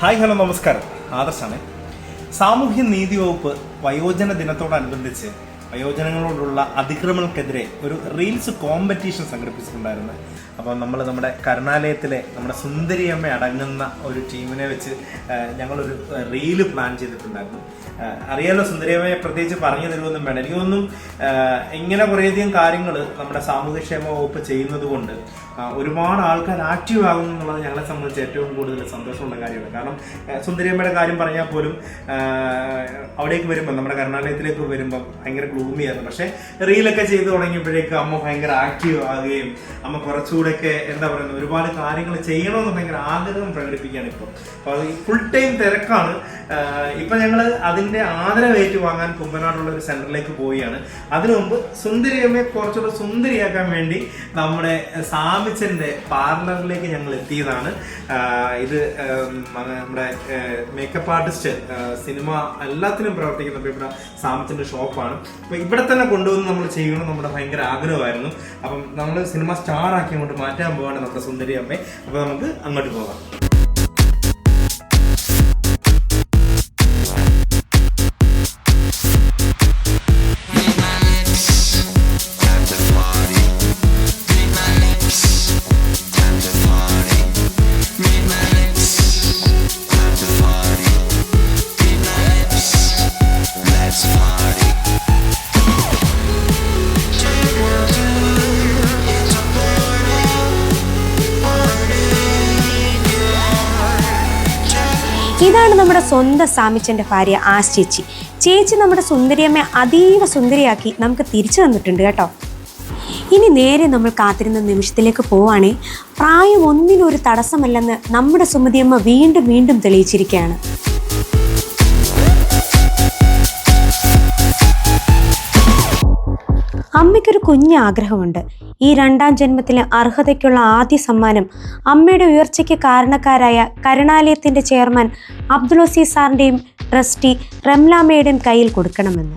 Hi hello നമസ്കാരം, ആദർശാണ്. സാമൂഹ്യ നീതി വകുപ്പ് വയോജന ദിനത്തോടനുബന്ധിച്ച് വയോജനങ്ങളോടുള്ള അതിക്രമങ്ങൾക്കെതിരെ ഒരു റീൽസ് കോമ്പറ്റീഷൻ സംഘടിപ്പിച്ചിട്ടുണ്ടായിരുന്നു. അപ്പോൾ നമ്മുടെ കരുണാലയത്തിലെ നമ്മുടെ സുന്ദരിയമ്മ അടങ്ങുന്ന ഒരു ടീമിനെ വെച്ച് ഞങ്ങളൊരു റീല് പ്ലാൻ ചെയ്തിട്ടുണ്ടായിരുന്നു. അറിയാലോ, സുന്ദരിയമ്മയെ പ്രത്യേകിച്ച് പറഞ്ഞു തരുമൊന്നും വേണ്ട. എനിക്കൊന്നും ഇങ്ങനെ കുറേയധികം കാര്യങ്ങൾ നമ്മുടെ സാമൂഹ്യക്ഷേമ വകുപ്പ് ചെയ്യുന്നത് കൊണ്ട് ഒരുപാട് ആൾക്കാർ ആക്റ്റീവ് ആകുന്നു എന്നുള്ളത് ഞങ്ങളെ സംബന്ധിച്ച് ഏറ്റവും കൂടുതൽ സന്തോഷമുള്ള കാര്യമാണ്. കാരണം സുന്ദരിയമ്മയുടെ കാര്യം പറഞ്ഞാൽ പോലും അവിടേക്ക് വരുമ്പോൾ, നമ്മുടെ കരുണാലയത്തിലേക്ക് വരുമ്പോൾ ഭയങ്കര ഗ്ലൂമിയായിരുന്നു. പക്ഷെ റീലൊക്കെ ചെയ്ത് തുടങ്ങിയപ്പോഴേക്കും അമ്മ ഭയങ്കര ആക്റ്റീവ് ആകുകയും അമ്മ കുറച്ചുകൂടെയൊക്കെ എന്താ പറയുന്നത്, ഒരുപാട് കാര്യങ്ങൾ ചെയ്യണമെന്ന് ഭയങ്കര ആഗ്രഹം പ്രകടിപ്പിക്കുകയാണ് ഇപ്പോൾ. അപ്പോൾ അത് ഫുൾ ടൈം തിരക്കാണ്. ഇപ്പം ഞങ്ങൾ അതിൻ്റെ ആദരവേറ്റ് വാങ്ങാൻ കുമ്പനാടുള്ള ഒരു സെന്ററിലേക്ക് പോവുകയാണ്. അതിനു മുമ്പ് സുന്ദരിയമ്മയെ കുറച്ചുകൂടെ സുന്ദരിയാക്കാൻ വേണ്ടി നമ്മുടെ സാമിച്ചന്റെ പാർലറിലേക്ക് ഞങ്ങൾ എത്തിയതാണ്. ഇത് നമ്മുടെ മേക്കപ്പ് ആർട്ടിസ്റ്റ്, സിനിമ എല്ലാത്തിനും പ്രവർത്തിക്കുന്ന ഇവിടെ സാമിച്ചന്റെ ഷോപ്പാണ്. അപ്പൊ ഇവിടെ തന്നെ കൊണ്ടുവന്ന് നമ്മൾ ചെയ്യണം നമ്മുടെ ഭയങ്കര ആഗ്രഹമായിരുന്നു. അപ്പം നമ്മൾ സിനിമ സ്റ്റാർ ആക്കി അങ്ങോട്ട് മാറ്റാൻ പോവാണ് നമ്മുടെ സുന്ദരിയമ്മയെ. അപ്പൊ നമുക്ക് അങ്ങോട്ട് പോകാം. ഇതാണ് നമ്മുടെ സ്വന്തം സാമിച്ചൻ്റെ ഭാര്യ ആശ് ചേച്ചി. ചേച്ചി നമ്മുടെ സുന്ദരിയമ്മയെ അതീവ സുന്ദരിയാക്കി നമുക്ക് തിരിച്ചു തന്നിട്ടുണ്ട് കേട്ടോ. ഇനി നേരെ നമ്മൾ കാത്തിരുന്ന നിമിഷത്തിലേക്ക് പോവാണേ. പ്രായം ഒന്നിനും ഒരു തടസ്സമല്ലെന്ന് നമ്മുടെ സുമതിയമ്മ വീണ്ടും വീണ്ടും തെളിയിച്ചിരിക്കുകയാണ്. അമ്മയ്ക്കൊരു കുഞ്ഞ് ആഗ്രഹമുണ്ട്. ഈ രണ്ടാം ജന്മത്തിലെ അർഹതയ്ക്കുള്ള ആദ്യ സമ്മാനം അമ്മയുടെ ഉയർച്ചയ്ക്ക് കാരണക്കാരായ കരുണാലയത്തിൻ്റെ ചെയർമാൻ അബ്ദുൾ വസീർ സാറിൻ്റെയും ട്രസ്റ്റി റംലാമ്മയുടെയും കയ്യിൽ കൊടുക്കണമെന്ന്.